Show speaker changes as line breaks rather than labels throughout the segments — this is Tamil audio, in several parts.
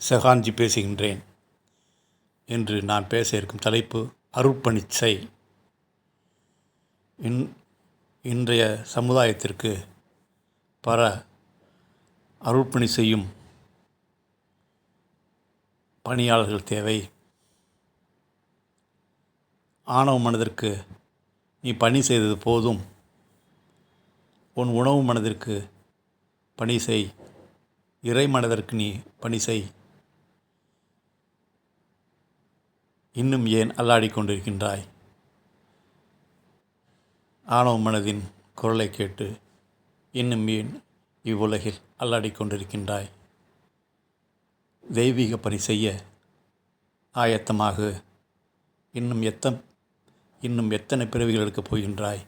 செகான்ஜி பேசுகின்றேன். இன்று நான் பேச இருக்கும் தலைப்பு அருட்பணிச்சை. இன்றைய சமுதாயத்திற்கு பல அருட்பணி செய்யும் பணியாளர்கள் தேவை. ஆணவ மனதிற்கு நீ பணி செய்தது போதும், உன் உணவு மனதிற்கு பணி செய், இறை மனதிற்கு நீ பணி செய். இன்னும் ஏன் அல்லாடிக் கொண்டிருக்கின்றாய்? ஆணவ மனதின் குரலை கேட்டு இன்னும் ஏன் இவ்வுலகில் அல்லாடிக் கொண்டிருக்கின்றாய்? தெய்வீக பணி செய்ய ஆயத்தமாக. இன்னும் எத்தனை பிறவிகள் எடுக்கப் போகின்றாய்?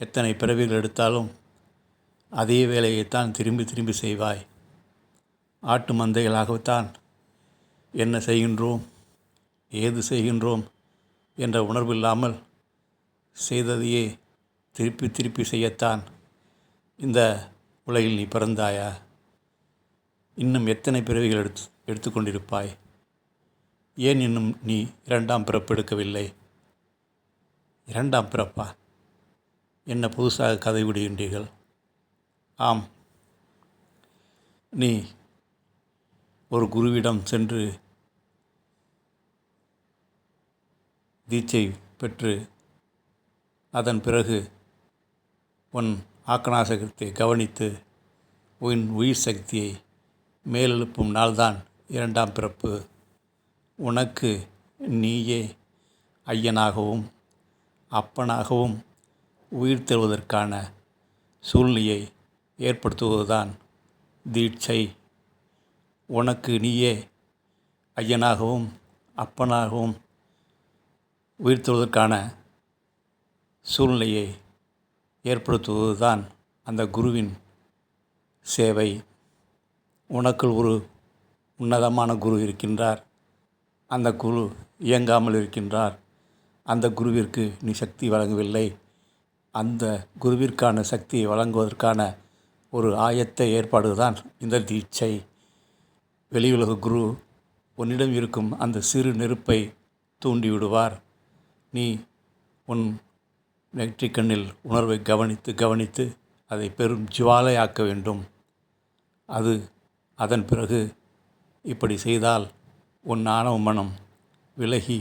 எத்தனை பிறவிகள் எடுத்தாலும் அதே வேலையைத்தான் திரும்பி திரும்பி செய்வாய். ஆட்டு மந்தைகளாகத்தான் என்ன செய்கின்றோம், ஏது செய்கின்றோம் என்ற உணர்வில்லாமல் செய்ததையே திருப்பி திருப்பி செய்யத்தான் இந்த உலகில் நீ பிறந்தாயா? இன்னும் எத்தனை பிறவிகள் எடுத்துக்கொண்டிருப்பாய்? ஏன் இன்னும் நீ இரண்டாம் பிறப்பு எடுக்கவில்லை? இரண்டாம் பிறப்பா? என்ன புதுசாக கதை விடுகின்றீர்கள்? ஆம், நீ ஒரு குருவிடம் சென்று தீட்சை பெற்று அதன் பிறகு உன் ஆக்கணாசகத்தை கவனித்து உன் உயிர் சக்தியை மேலெழுப்பும் நாள்தான் இரண்டாம் பிறப்பு. உனக்கு நீயே ஐயனாகவும் அப்பனாகவும் உயிர் தருவதற்கான சூழ்நிலையை ஏற்படுத்துவதுதான் தீட்சை. உனக்கு நீயே ஐயனாகவும் அப்பனாகவும் உயிர் தருவதற்கான சூழ்நிலையை ஏற்படுத்துவதுதான் அந்த குருவின் சேவை. உனக்குள் ஒரு உன்னதமான குரு இருக்கின்றார். அந்த குரு இயங்காமல் இருக்கின்றார். அந்த குருவிற்கு நீ சக்தி வழங்கவில்லை. அந்த குருவிற்கான சக்தியை வழங்குவதற்கான ஒரு ஆயத்த ஏற்பாடு தான் இந்த தீட்சை. வெளியுலக குரு உன்னிடம் இருக்கும் அந்த சிறு நெருப்பை தூண்டிவிடுவார். நீ உன் நெற்றிக்கண்ணில் உணர்வை கவனித்து கவனித்து அதை பெரும் ஜுவாலையாக்க வேண்டும். அதன் பிறகு இப்படி செய்தால் உன் ஆணவ மனம் விலகி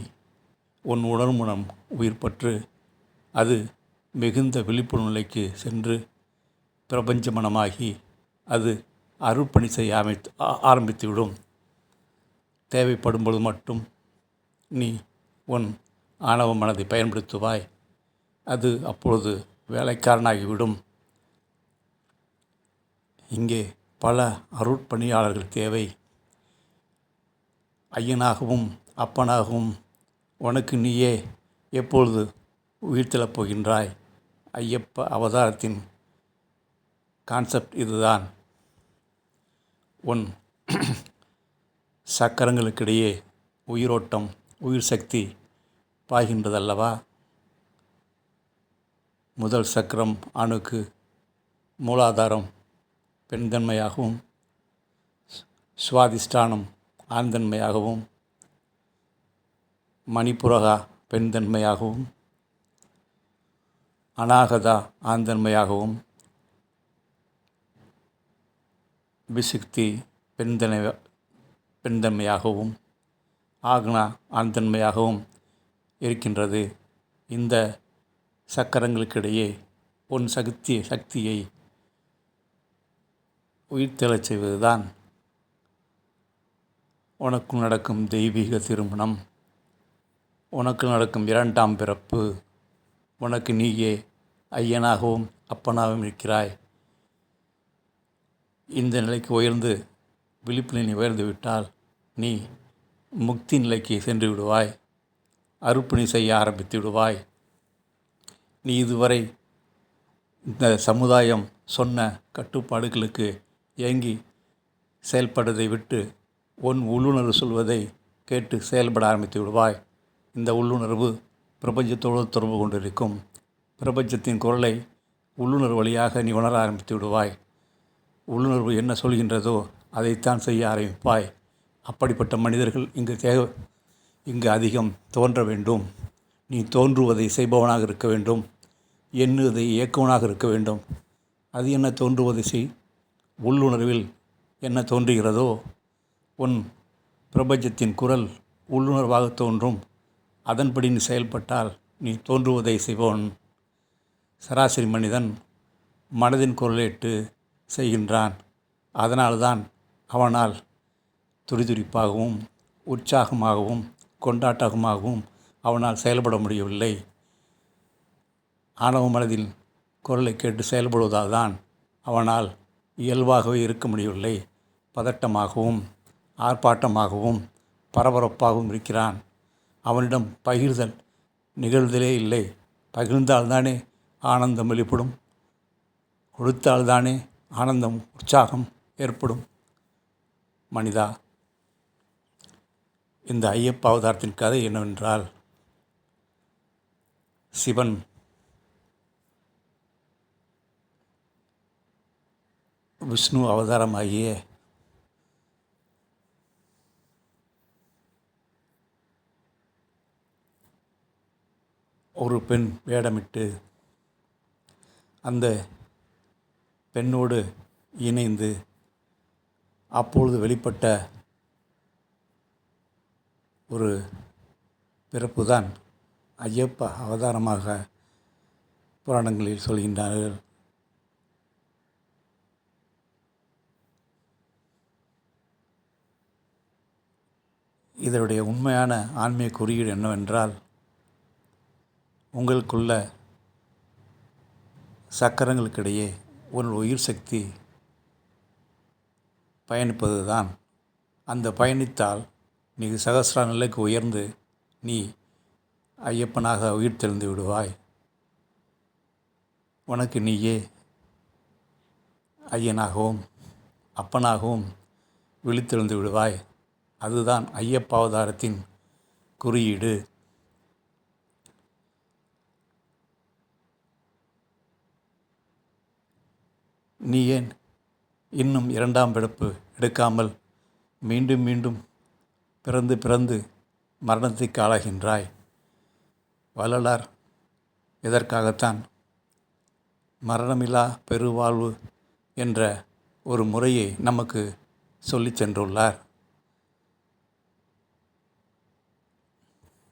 உன் உணர்மனம் உயிர் பற்று அது மிகுந்த விழிப்புணர்வு நிலைக்கு சென்று பிரபஞ்ச மனமாகி அது அருட்பணி செய்ய ஆரம்பித்துவிடும். தேவைப்படும் பொழுது மட்டும் நீ உன் ஆணவ மனதை பயன்படுத்துவாய். அது அப்பொழுது வேலைக்காரனாகிவிடும். இங்கே பல அருட்பணியாளர்கள் தேவை. ஐயனாகவும் அப்பனாகவும் உனக்கு நீயே எப்பொழுது உயிர்த்தெழப் போகின்றாய்? ஐயப்ப அவதாரத்தின் கான்செப்ட் இதுதான். உன் சக்கரங்களுக்கிடையே உயிரோட்டம், உயிர் சக்தி பாய்கின்றதல்லவா? முதல் சக்கரம் அணுக்கு மூலாதாரம் பெண்தன்மையாகவும், சுவாதிஷ்டானம் ஆண்தன்மையாகவும், மணிப்புரகா பெண்தன்மையாகவும், அநாகதா ஆண்தன்மையாகவும், விசுக்தி பெண்தன்மையாகவும், ஆக்னா ஆண்தன்மையாகவும் இருக்கின்றது. இந்த சக்கரங்களுக்கிடையே உன் சக்தியை உயிர்த்தெழச் செய்வதுதான் உனக்கு நடக்கும் தெய்வீக திருமணம். உனக்கு நடக்கும் இரண்டாம் பிறப்பு. உனக்கு நீயே ஐயனாகவும் அப்பனாகவும் இருக்கிறாய். இந்த நிலைக்கு உயர்ந்து விழிப்பு நிலை உயர்ந்து விட்டால் நீ முக்தி நிலைக்கு சென்று விடுவாய். அருட்பணி செய்ய ஆரம்பித்து விடுவாய். நீ இதுவரை இந்த சமுதாயம் சொன்ன கட்டுப்பாடுகளுக்கு ஏங்கி செயல்படுவதை விட்டு உன் உள்ளுணர்வு சொல்வதை கேட்டு செயல்பட ஆரம்பித்து விடுவாய். இந்த உள்ளுணர்வு பிரபஞ்சத்தோடு தொடர்பு கொண்டிருக்கும். பிரபஞ்சத்தின் குரலை உள்ளுணர்வு வழியாக நீ உணர ஆரம்பித்து விடுவாய். உள்ளுணர்வு என்ன சொல்கின்றதோ அதைத்தான் செய்ய ஆரம்பிப்பாய். அப்படிப்பட்ட மனிதர்கள் இங்கு அதிகம் தோன்ற வேண்டும். நீ தோன்றுவதை செய்பவனாக இருக்க வேண்டும், எண்ணுவதை இயக்குவனாக இருக்க வேண்டும். அது என்ன தோன்றுவதை செய். உள்ளுணர்வில் என்ன தோன்றுகிறதோ உன் பிரபஞ்சத்தின் குரல் உள்ளுணர்வாக தோன்றும். அதன்படி நீ செயல்பட்டால் நீ தோன்றுவதை செய்பவன். சராசரி மனிதன் மனதின் குரலேட்டு செய்கின்றான். அதனால்தான் அவனால் துடிதுடிப்பாகவும் உற்சாகமாகவும் கொண்டாட்டமாகவும் அவனால் செயல்பட முடியவில்லை. ஆணவ மனதின் குரலை கேட்டு செயல்படுவதால் தான் அவனால் இயல்பாகவே இருக்க முடியவில்லை. பதட்டமாகவும் ஆர்ப்பாட்டமாகவும் பரபரப்பாகவும் இருக்கிறான். அவனிடம் பகிர்தல் நிகழ்தலே இல்லை. பகிர்ந்தால்தானே ஆனந்தம் வெளிப்படும். கொடுத்தால்தானே ஆனந்தம் உற்சாகம் ஏற்படும். மனிதா, இந்த ஐயப்ப அவதாரத்தின் கதை என்னவென்றால், சிவன் விஷ்ணு அவதாரமாகிய ஒரு பெண் வேடமிட்டு அந்த பெண்ணோடு இணைந்து அப்பொழுது வெளிப்பட்ட ஒரு பிறப்பு தான் ஐயப்ப அவதாரமாக புராணங்களில் சொல்கின்றார்கள். இதனுடைய உண்மையான ஆன்மீக குறியீடு என்னவென்றால், உங்களுக்குள்ள சக்கரங்களுக்கிடையே ஒரு உயிர் சக்தி பயணிப்பது தான். அந்த பயணித்தால் நீ சகசிர நிலைக்கு உயர்ந்து நீ ஐயப்பனாக உயிர் தெழுந்து விடுவாய். உனக்கு நீயே ஐயனாகவும் அப்பனாகவும் விழித்தெழுந்து விடுவாய். அதுதான் ஐயப்ப அவதாரத்தின் குறியீடு. நீ ஏன் இன்னும் இரண்டாம் பிறப்பு எடுக்காமல் மீண்டும் மீண்டும் பிறந்து பிறந்து மரணத்துக்கு ஆளாகின்றாய்? வள்ளலார் இதற்காகத்தான் மரணமில்லா பெருவாழ்வு என்ற ஒரு முறையை நமக்கு சொல்லிச் சென்றுள்ளார்.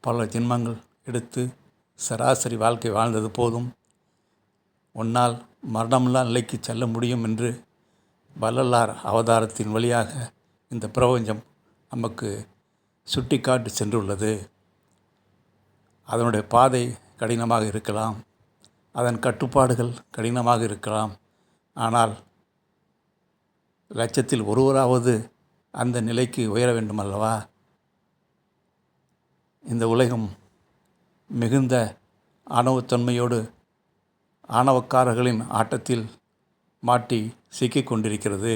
பல ஜென்மங்கள் எடுத்து சராசரி வாழ்க்கை வாழ்ந்தது போதும், உன்னால் மரணமில்லா நிலைக்கு செல்ல முடியும் என்று வள்ளலார் அவதாரத்தின் வழியாக இந்த பிரபஞ்சம் நமக்கு சுட்டி காட்டி சென்றுள்ளது. அதனுடைய பாதை கடினமாக இருக்கலாம், அதன் கட்டுப்பாடுகள் கடினமாக இருக்கலாம். ஆனால் லட்சத்தில் ஒருவராவது அந்த நிலைக்கு உயர வேண்டும் அல்லவா? இந்த உலகம் மிகுந்த ஆணவத்தன்மையோடு ஆணவக்காரர்களின் ஆட்டத்தில் மாட்டி சிக்கிக் கொண்டிருக்கிறது.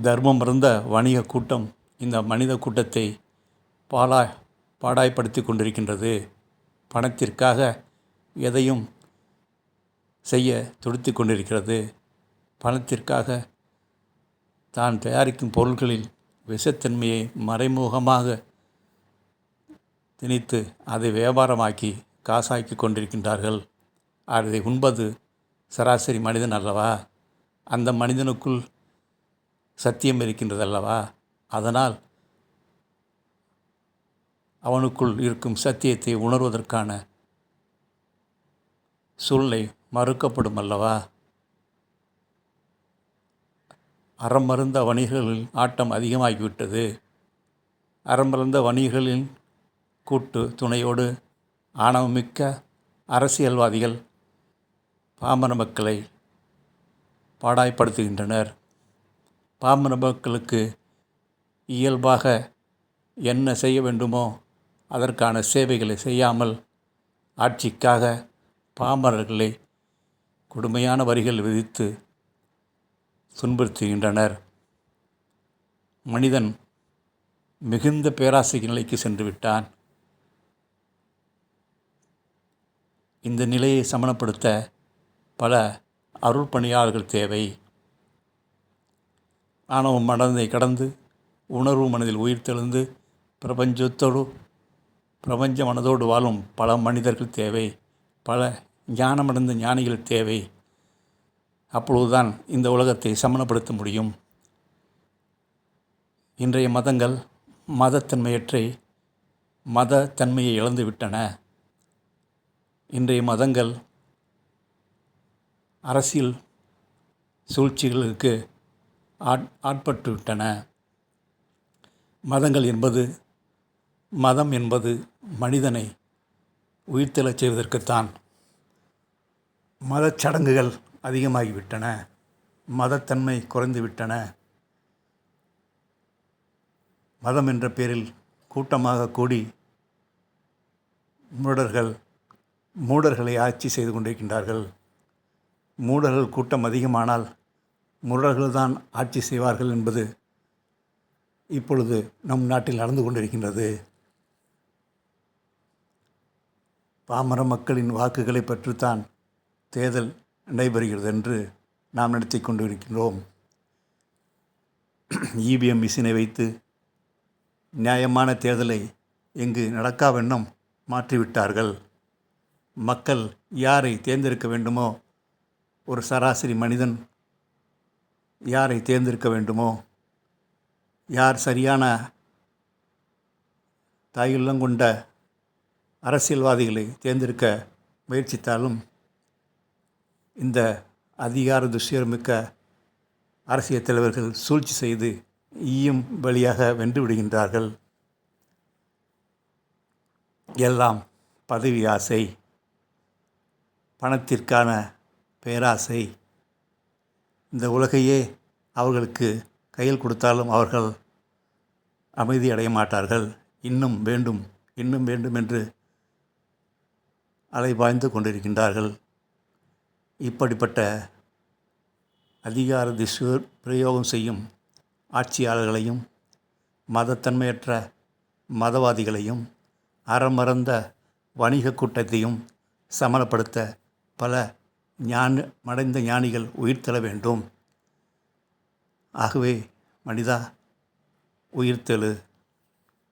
தர்மம் இருந்த வணிக கூட்டம் இந்த மனித கூட்டத்தை பாடாய்ப்படுத்தி கொண்டிருக்கின்றது. பணத்திற்காக எதையும் செய்ய துடித்து கொண்டிருக்கிறது. பணத்திற்காக தான் தயாரிக்கும் பொருட்களில் விஷத்தன்மையை மறைமுகமாக திணித்து அதை வியாபாரமாக்கி காசாக்கி கொண்டிருக்கின்றார்கள். அதை உண்பது சராசரி மனிதன் அல்லவா? அந்த மனிதனுக்குள் சத்தியம் இருக்கின்றது அல்லவா? அதனால் அவனுக்குள் இருக்கும் சத்தியத்தை உணர்வதற்கான சூழ்நிலை மறுக்கப்படும் அல்லவா? அறம் மருந்த வணிகர்களின் ஆட்டம் அதிகமாகிவிட்டது. அறம் மருந்த வணிகர்களின் கூட்டு துணையோடு ஆணவமிக்க அரசியல்வாதிகள் பாமர மக்களை பாடாய்ப்படுத்துகின்றனர். பாமர மக்களுக்கு இயல்பாக என்ன செய்ய வேண்டுமோ அதற்கான சேவைகளை செய்யாமல் ஆட்சிக்காக பாமரர்களை கொடுமையான வரிகள் விதித்து துன்புறுத்துகின்றனர். மனிதன் மிகுந்த பேராசை நிலைக்கு சென்று விட்டான். இந்த நிலையை சமணப்படுத்த பல அருள் பணியாளர்கள் தேவை. ஆணவ மனதை கடந்து உணர்வு மனதில் உயிர் தெழுந்து பிரபஞ்ச மனதோடு வாழும் பல மனிதர்கள் தேவை, பல ஞானமடைந்த ஞானிகள் தேவை. அப்பொழுதுதான் இந்த உலகத்தை சமணப்படுத்த முடியும். இன்றைய மதங்கள் மதத்தன்மையை இழந்துவிட்டன. இன்றைய மதங்கள் அரசியல் சூழ்ச்சிகளுக்கு ஆட்பட்டு விட்டன. மதம் என்பது மனிதனை உயிர்த்தெழச் செய்வதற்குத்தான். மதச்சடங்குகள் அதிகமாகிவிட்டன, மதத்தன்மை குறைந்துவிட்டன. மதம் என்ற பேரில் கூட்டமாக கூடி மூடர்களை ஆட்சி செய்து கொண்டிருக்கின்றார்கள். மூடர்கள் கூட்டம் அதிகமானால் முரடர்கள்தான் ஆட்சி செய்வார்கள் என்பது இப்பொழுது நம் நாட்டில் நடந்து கொண்டிருக்கின்றது. பாமர மக்களின் வாக்குகளை பற்றித்தான் தேர்தல் நடைபெறுகிறது என்று நாம் நடத்தி கொண்டிருக்கின்றோம். இவிஎம் மிஷினை வைத்து நியாயமான தேர்தலை இங்கு நடக்காவண்ணம் மாற்றிவிட்டார்கள். மக்கள் யாரை தேர்ந்தெடுக்க வேண்டுமோ, ஒரு சராசரி மனிதன் யாரை தேர்ந்தெடுக்க வேண்டுமோ, யார் சரியான தாயுள்ளம் கொண்ட அரசியல்வாதிகளை தேர்ந்தெடுக்க முயற்சித்தாலும் இந்த அதிகார துஷ்யமிக்க அரசியல் தலைவர்கள் சூழ்ச்சி செய்து ஈயும் வழியாக வென்று விடுகின்றார்கள். எல்லாம் பதவி ஆசை, பணத்திற்கான பேராசை. இந்த உலகையே அவர்களுக்கு கையில் கொடுத்தாலும் அவர்கள் அமைதி அடைய மாட்டார்கள். இன்னும் வேண்டும் என்று அலைபாய்ந்து கொண்டிருக்கின்றார்கள். இப்படிப்பட்ட அதிகார பிரயோகம் செய்யும் ஆட்சியாளர்களையும் மதத்தன்மையற்ற மதவாதிகளையும் அறமறந்த வணிக கூட்டத்தையும் சமணப்படுத்த பல மடைந்த ஞானிகள் உயிர்த்தெழ வேண்டும். ஆகவே மனிதா, உயிர்த்தெழு,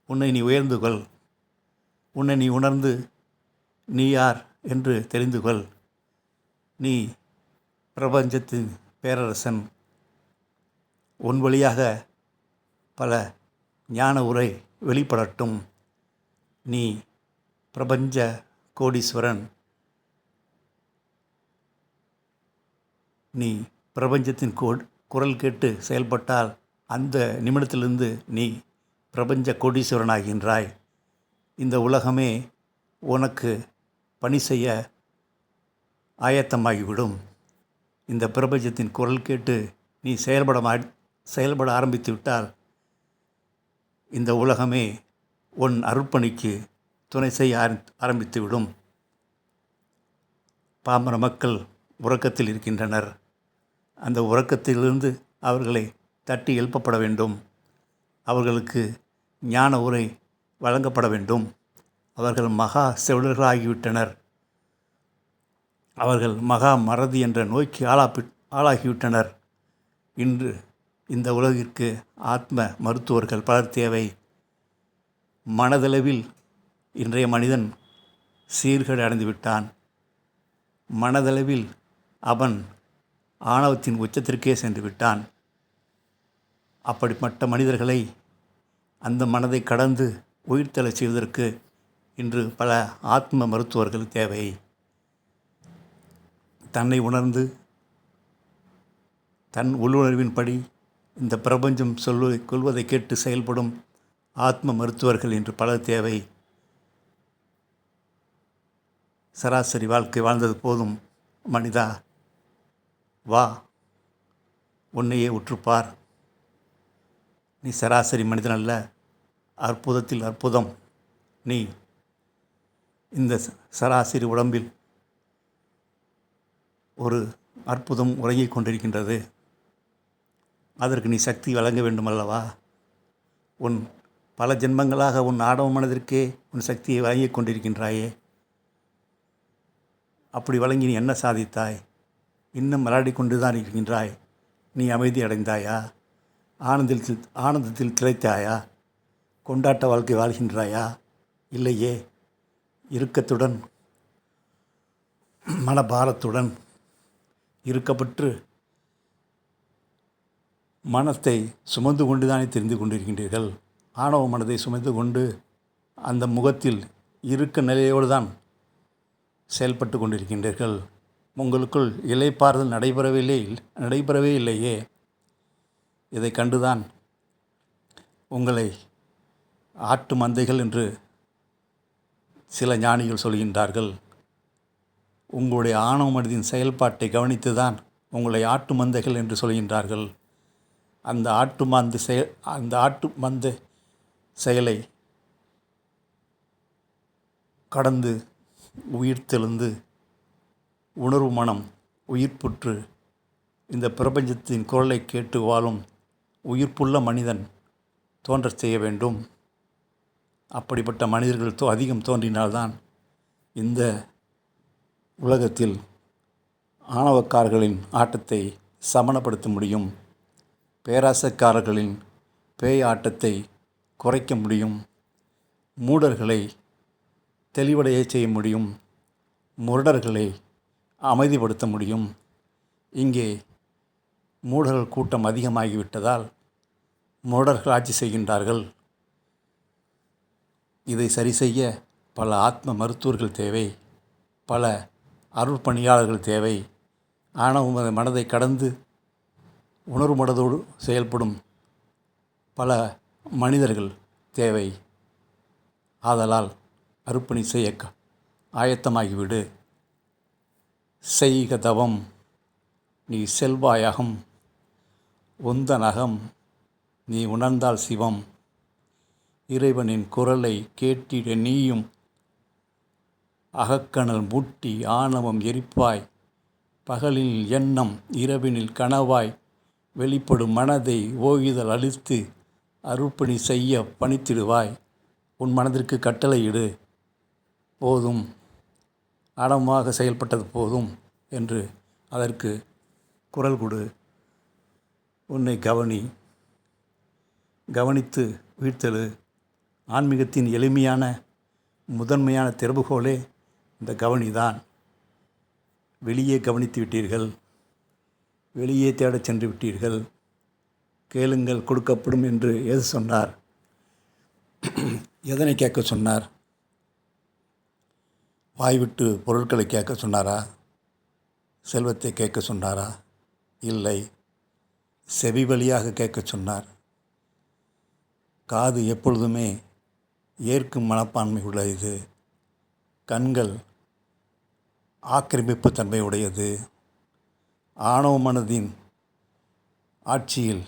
உன்னை நீ உயர்ந்து கொள், உன்னை நீ உணர்ந்து நீ யார் என்று தெரிந்து கொள். நீ பிரபஞ்சத்தின் பேரரசன். உன் வழியாக பல ஞான உரை வெளிப்படட்டும். நீ பிரபஞ்ச கோடீஸ்வரன். நீ பிரபஞ்சத்தின் குரல் கேட்டு செயல்பட்டால் அந்த நிமிடத்திலிருந்து நீ பிரபஞ்ச கோடீஸ்வரனாகின்றாய். இந்த உலகமே உனக்கு பணி செய்ய ஆயத்தமாகிவிடும். இந்த பிரபஞ்சத்தின் குரல் கேட்டு நீ செயல்பட ஆரம்பித்து விட்டால் இந்த உலகமே உன் அர்ப்பணிக்கு துணை செய்ய ஆரம்பித்துவிடும். பாமர மக்கள் உறக்கத்தில் இருக்கின்றனர். அந்த உறக்கத்திலிருந்து அவர்களை தட்டி எழுப்பப்பட வேண்டும். அவர்களுக்கு ஞான உரை வழங்கப்பட வேண்டும். அவர்கள் மகா செவிடர்களாகிவிட்டனர். அவர்கள் மகா மறதி என்ற நோய்க்கு ஆளாகிவிட்டனர். இன்று இந்த உலகிற்கு ஆத்ம மருத்துவர்கள் பலர் தேவை. மனதளவில் இன்றைய மனிதன் சீர்கேடு அடைந்து விட்டான். மனதளவில் அவன் ஆணவத்தின் உச்சத்திற்கே சென்று விட்டான். அப்படிப்பட்ட மனிதர்களை அந்த மனதை கடந்து உயிர்த்தெழச் செய்வதற்கு இன்று பல ஆத்ம மருத்துவர்கள் தேவை. தன்னை உணர்ந்து தன் உள்ளுணர்வின்படி இந்த பிரபஞ்சம் கொள்வதை கேட்டு செயல்படும் ஆத்ம மருத்துவர்கள் இன்று பலர் தேவை. சராசரி வாழ்க்கை வாழ்ந்தது போதும் மனிதா, வா, உன்னையே உற்றுப்பார். நீ சராசரி மனிதன் அல்ல, அற்புதத்தில் அற்புதம். நீ இந்த சராசரி உடம்பில் ஒரு அற்புதம் உறங்கிக் கொண்டிருக்கின்றது. அதற்கு நீ சக்தி வழங்க வேண்டுமல்லவா? உன் பல ஜென்மங்களாக உன் ஆடவ மனதிற்கே உன் சக்தியை வழங்கிக் கொண்டிருக்கின்றாயே. அப்படி வழங்கி நீ என்ன சாதித்தாய்? இன்னும் விளையாடி கொண்டு தான் இருக்கின்றாய். நீ அமைதி அடைந்தாயா? ஆனந்தத்தில் திளைத்தாயா? கொண்டாட்ட வாழ்க்கை வாழ்கின்றாயா? இல்லையே. இறுக்கத்துடன் மனபாரத்துடன் இருக்கப்பட்டு மனத்தை சுமந்து கொண்டு தானே தெரிந்து கொண்டிருக்கின்றீர்கள். ஆணவ மனதை சுமந்து கொண்டு அந்த முகத்தில் இருக்க நிலையோடு தான் செயல்பட்டு கொண்டிருக்கின்றீர்கள். உங்களுக்குள் இளைப்பாறுதல் நடைபெறவே இல்லையே. இதை கண்டுதான் உங்களை ஆட்டு மந்தைகள் என்று சில ஞானிகள் சொல்கின்றார்கள். உங்களுடைய ஆணவ மனதின் செயல்பாட்டை கவனித்து தான் உங்களை ஆட்டு மந்தைகள் என்று சொல்கின்றார்கள். அந்த ஆட்டு மந்த செயலை கடந்து உயிர்த்தெழுந்து உணர்வு மனம் உயிர்ப்புற்று இந்த பிரபஞ்சத்தின் குரலை கேட்டு வாழும் உயிர்ப்புள்ள மனிதன் தோன்றச் செய்ய வேண்டும். அப்படிப்பட்ட மனிதர்கள் அதிகம் தோன்றினால்தான் இந்த உலகத்தில் ஆணவக்காரர்களின் ஆட்டத்தை சமணப்படுத்த முடியும். பேராசைக்காரர்களின் பேய் ஆட்டத்தை குறைக்க முடியும். மூடர்களை தெளிவடைய செய்ய முடியும். முரடர்களை அமைதிப்படுத்த முடியும். இங்கே மூடர்கள் கூட்டம் அதிகமாகிவிட்டதால் முரடர்கள் ஆட்சி செய்கின்றார்கள். இதை சரி செய்ய பல ஆத்ம மருத்துவர்கள் தேவை. பல அருட்பணியாளர்கள் தேவை. ஆணவ மனதை கடந்து உணர்வு மனதோடு செயல்படும் பல மனிதர்கள் தேவை. ஆதலால் அருட்பணி செய்ய ஆயத்தமாகிவிடு. செய்க தவம் நீ செல்வாயகம், உந்தனகம் நீ உணர்ந்தால் சிவம். இறைவனின் குரலை கேட்டிட நீயும் அகக்கணல் மூட்டி ஆணவம் எரிப்பாய். பகலில் எண்ணம் இரவினில் கனவாய் வெளிப்படும் மனதை ஓய்தல் அழித்து அருட்பணி செய்ய பணித்திடுவாய். உன் மனதிற்கு கட்டளையிடு. போதும், ஆணவமாக செயல்பட்டது போதும் என்று அதற்கு குரல் கொடு. உன்னை கவனித்து வீழ்த்தெழு. ஆன்மீகத்தின் எளிமையான முதன்மையான திறவுகோலே இந்த கவனிதான். வெளியே கவனித்து விட்டீர்கள். வெளியே தேடச் சென்று விட்டீர்கள். கேளுங்கள் கொடுக்கப்படும் என்று எது சொன்னார்? எதனை கேட்க சொன்னார்? வாய்விட்டு பொருட்களை கேட்க சொன்னாரா? செல்வத்தை கேட்க சொன்னாரா? இல்லை, செவி வழியாக கேட்க சொன்னார். காது எப்பொழுதுமே ஏற்கும் மனப்பான்மை உள்ளது. கண்கள் ஆக்கிரமிப்பு தன்மை உடையது. ஆணவ மனதின் ஆட்சியில்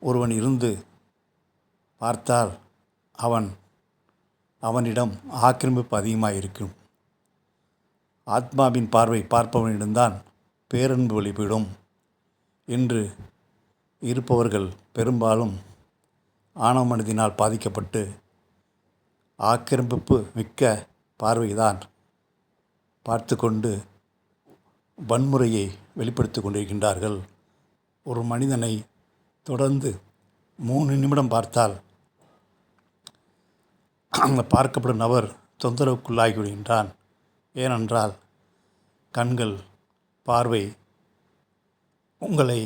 ஒருவன் இருந்து பார்த்தால் அவனிடம் ஆக்கிரமிப்பு அதிகமாக இருக்கும். ஆத்மாவின் பார்வை பார்ப்பவனிடம்தான் பேரன்பு வெளிப்படும். இன்று இருப்பவர்கள் பெரும்பாலும் ஆணவ மனதினால் பாதிக்கப்பட்டு ஆக்கிரமிப்பு மிக்க பார்வைதான் பார்த்து கொண்டு வன்முறையை வெளிப்படுத்தி கொண்டிருக்கின்றார்கள். ஒரு மனிதனை தொடர்ந்து 3 நிமிடம் பார்த்தால் அந்த பார்க்கப்படும் நபர் தொந்தரவுக்குள்ளாகி விடுகின்றான். ஏனென்றால் கண்கள் பார்வை உங்களை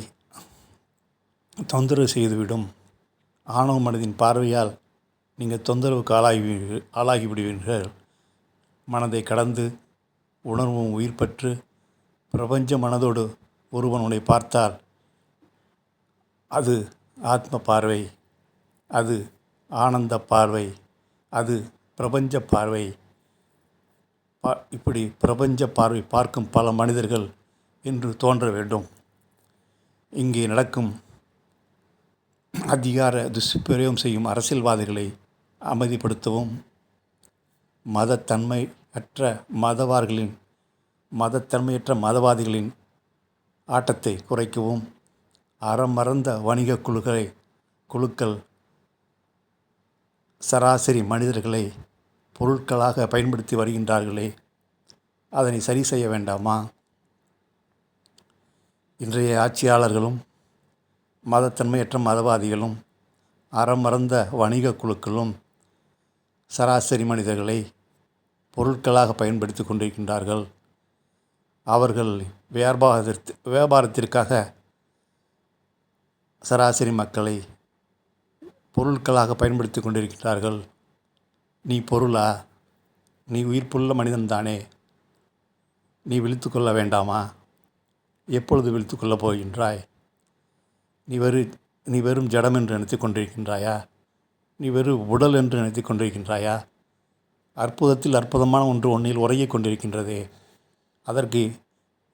தொந்தரவு செய்துவிடும். ஆணவ மனதின் பார்வையால் நீங்கள் தொந்தரவுக்கு ஆளாகிவிடுவீர்கள். மனதை கடந்து உணர்வும் உயிர் பெற்று பிரபஞ்ச மனதோடு ஒருவன் உன்னை பார்த்தால் அது ஆத்ம பார்வை, அது ஆனந்த பார்வை, அது பிரபஞ்ச பார்வை. இப்படி பிரபஞ்ச பார்வை பார்க்கும் பல மனிதர்கள் இன்று தோன்ற வேண்டும். இங்கே நடக்கும் அதிகார துஷ்பிரயோகம் செய்யும் அரசியல்வாதிகளை அமைதிப்படுத்தவும், மதத்தன்மையற்ற மதவாதிகளின் ஆட்டத்தை குறைக்கவும், அறம் மறந்த வணிக குழுக்கள் சராசரி மனிதர்களை பொருட்களாக பயன்படுத்தி வருகின்றார்களே, அதனை சரி செய்ய வேண்டாமா? இன்றைய ஆட்சியாளர்களும் மதத்தன்மையற்ற மதவாதிகளும் அறமறந்த வணிக குழுக்களும் சராசரி மனிதர்களை பொருட்களாக பயன்படுத்தி கொண்டிருக்கின்றார்கள். அவர்கள் வியாபாரத்திற்காக சராசரி மக்களை பொருட்களாக பயன்படுத்தி கொண்டிருக்கிறார்கள். நீ பொருளா? நீ உயிர்ப்புள்ள மனிதன்தானே? நீ விழித்து கொள்ள வேண்டாமா? எப்பொழுது விழித்து கொள்ளப் போகின்றாய்? நீ வெறும் ஜடம் என்று நினைத்து கொண்டிருக்கின்றாயா? நீ வெறும் உடல் என்று நினைத்து கொண்டிருக்கின்றாயா? அற்புதத்தில் அற்புதமான ஒன்று உன்னில் உறங்கிக் கொண்டிருக்கின்றதே. அதற்கு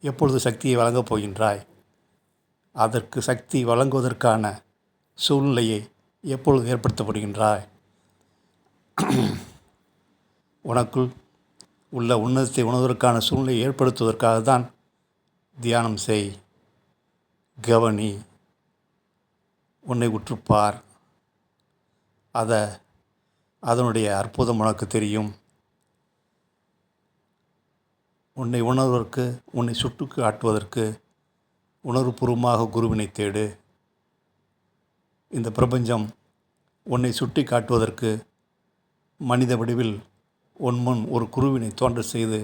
எப்பொழுது சக்தியை வழங்கப் போகின்றாய்? அதற்கு சக்தி வழங்குவதற்கான சூழ்நிலையை எப்பொழுது ஏற்படுத்தப்படுகின்றாய்? உனக்குள் உள்ள உன்னதத்தை உணர்வதற்கான சூழ்நிலையை ஏற்படுத்துவதற்காக தான் தியானம் செய். கவனி, உன்னை உற்றுப்பார். அதனுடைய அற்புதம் உனக்கு தெரியும். உன்னை உணர்வதற்கு, உன்னை சுட்டு காட்டுவதற்கு உணர்வுபூர்வமாக குருவினை தேடு. இந்த பிரபஞ்சம் உன்னை சுட்டி காட்டுவதற்கு மனித வடிவில் உன் முன் ஒரு குருவினை தோன்ற செய்து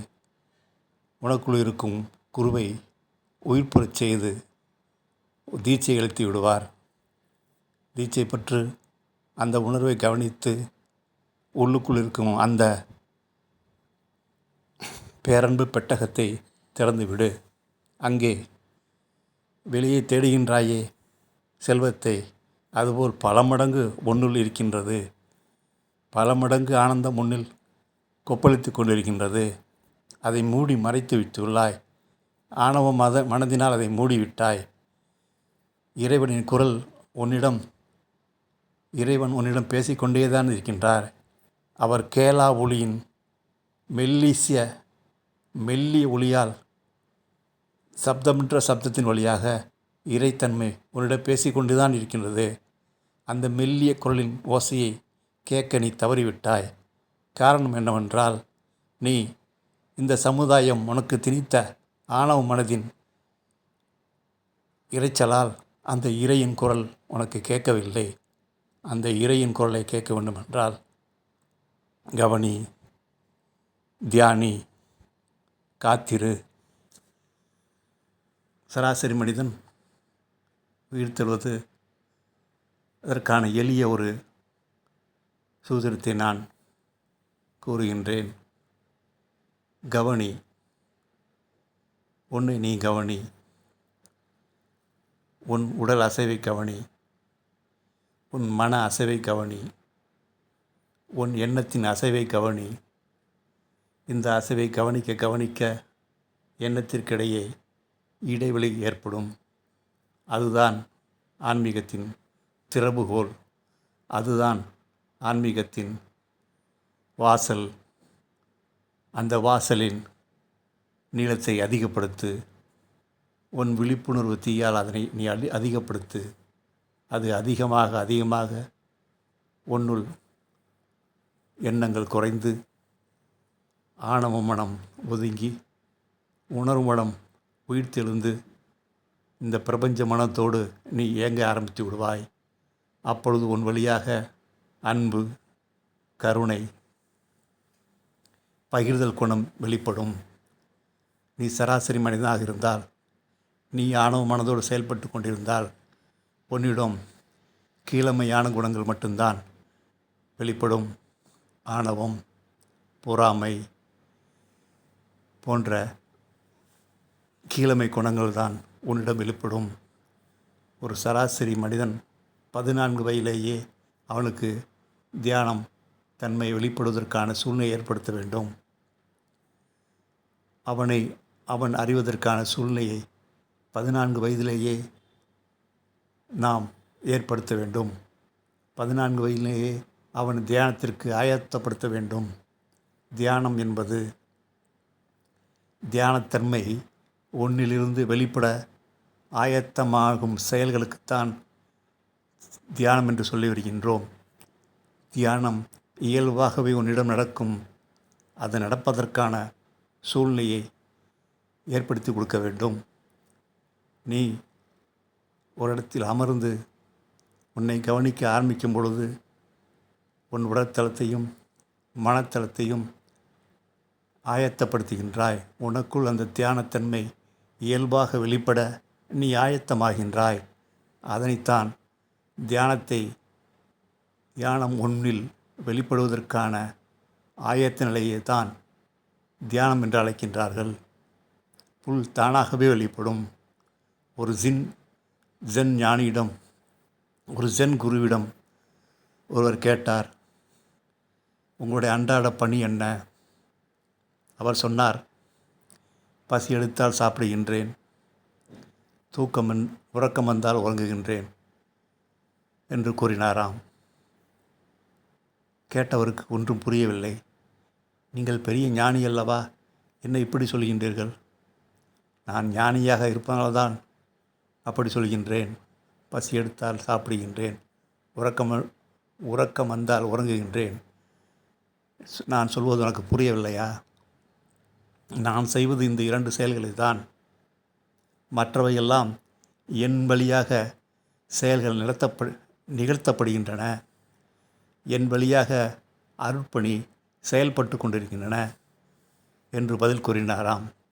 உனக்குள் இருக்கும் குருவை உயிர்ப்புறச் செய்து தீட்சை அளித்து விடுவார். தீட்சை பற்று அந்த உணர்வை கவனித்து உள்ளுக்குள் இருக்கும் அந்த பேரன்பு பெட்டகத்தை திறந்துவிடு. அங்கே வெளியே தேடுகின்றாயே செல்வத்தை, அதுபோல் பல மடங்கு ஒன்றுள் இருக்கின்றது. பல மடங்கு ஆனந்தம் முன்னில் கொப்பளித்து கொண்டிருக்கின்றது. அதை மூடி மறைத்து விட்டுள்ளாய். ஆணவ மனதினால் அதை மூடிவிட்டாய். இறைவன் உன்னிடம் பேசிக்கொண்டேதான் இருக்கின்றார். அவர் கேலா ஒளியின் மெல்லிய ஒளியால் சப்தமற்ற சப்தத்தின் வழியாக இறைத்தன்மை உன்னிடம் பேசிக்கொண்டுதான் இருக்கின்றது. அந்த மெல்லிய குரலின் ஓசையை கேட்க நீ தவறிவிட்டாய். காரணம் என்னவென்றால், நீ இந்த சமுதாயம் உனக்கு திணித்த ஆணவ மனதின் இரைச்சலால் அந்த இறையின் குரல் உனக்கு கேட்கவில்லை. அந்த இறையின் குரலை கேட்க வேண்டுமென்றால் கவனி, தியானி, காத்திரு. சராசரி மனிதன் உயிர்த்தெழுவது அதற்கான எளிய ஒரு சூத்திரத்தை நான் கூறுகின்றேன். கவனி, உன்னை நீ கவனி. உன் உடல் அசைவை கவனி. உன் மன அசைவை கவனி. உன் எண்ணத்தின் அசைவை கவனி. இந்த அசைவை கவனிக்க எண்ணத்திற்கிடையே இடைவெளி ஏற்படும். அதுதான் ஆன்மீகத்தின் திறவுகோல். அதுதான் ஆன்மீகத்தின் வாசல். அந்த வாசலின் நீளத்தை அதிகப்படுத்து. உன் விழிப்புணர்வு தீயால் அதனை நீ அதிகப்படுத்து. அது அதிகமாக உன்னுள் எண்ணங்கள் குறைந்து ஆணவ மனம் ஒதுங்கி உணர்வு மனம் உயிர்த்தெழுந்து இந்த பிரபஞ்ச மனத்தோடு நீ இயங்க ஆரம்பித்து விடுவாய். அப்பொழுது உன் வழியாக அன்பு, கருணை, பகிர்தல் குணம் வெளிப்படும். நீ சராசரி மனிதனாக இருந்தால், நீ ஆணவ மனதோடு செயல்பட்டு கொண்டிருந்தால், உன்னிடம் கீழமையான குணங்கள் மட்டும்தான் வெளிப்படும். ஆணவம், பொறாமை போன்ற கீழமை குணங்கள் தான் உன்னிடம் வெளிப்படும். ஒரு சராசரி மனிதன் 14 வயதிலேயே அவனுக்கு தியானம் தன்மை வெளிப்படுவதற்கான சூழ்நிலை ஏற்படுத்த வேண்டும். அவன் அறிவதற்கான சூழ்நிலையை 14 வயதிலேயே நாம் ஏற்படுத்த வேண்டும். 14 வயதிலேயே அவன் தியானத்திற்கு ஆயத்தப்படுத்த வேண்டும். தியானம் என்பது தியானத்தன்மை ஒன்றிலிருந்து வெளிப்பட ஆயத்தமாகும் செயல்களுக்குத்தான் தியானம் என்று சொல்லி வருகின்றோம். தியானம் இயல்பாகவே உன்னிடம் நடக்கும். அது நடப்பதற்கான சூழ்நிலையை ஏற்படுத்தி கொடுக்க வேண்டும். நீ ஒரு இடத்தில் அமர்ந்து உன்னை கவனிக்க ஆரம்பிக்கும் பொழுது உன் உடற்தளத்தையும் மனத்தளத்தையும் ஆயத்தப்படுத்துகின்றாய். உனக்குள் அந்த தியானத்தன்மை இயல்பாக வெளிப்பட நீ ஆயத்தமாகின்றாய். அதனைத்தான் தியானம் ஒன்றில் வெளிப்படுவதற்கான ஆயத்த நிலையை தான் தியானம் என்று அழைக்கின்றார்கள். புல் தானாகவே வெளிப்படும். ஒரு ஜென் ஞானியிடம், ஒரு ஜென் குருவிடம் ஒருவர் கேட்டார், உங்களுடைய அன்றாட பணி என்ன? அவர் சொன்னார், பசி எடுத்தால் சாப்பிடுகின்றேன், உறக்கம் வந்தால் உறங்குகின்றேன் என்று கூறினாராம். கேட்டவருக்கு ஒன்றும் புரியவில்லை. நீங்கள் பெரிய ஞானி அல்லவா, என்ன இப்படி சொல்கின்றீர்கள்? நான் ஞானியாக இருப்பதால்தான் அப்படி சொல்கின்றேன். பசி எடுத்தால் சாப்பிடுகின்றேன், உறக்கம் வந்தால் உறங்குகின்றேன். நான் சொல்வது உனக்கு புரியவில்லையா? நான் செய்வது இந்த 2 செயல்களை தான். மற்றவையெல்லாம் என் வழியாக செயல்கள் நிகழ்த்தப்படுகின்றன. என் வழியாக அருட்பணி செயல்பட்டு கொண்டிருக்கின்றன என்று பதில் கூறினாராம்.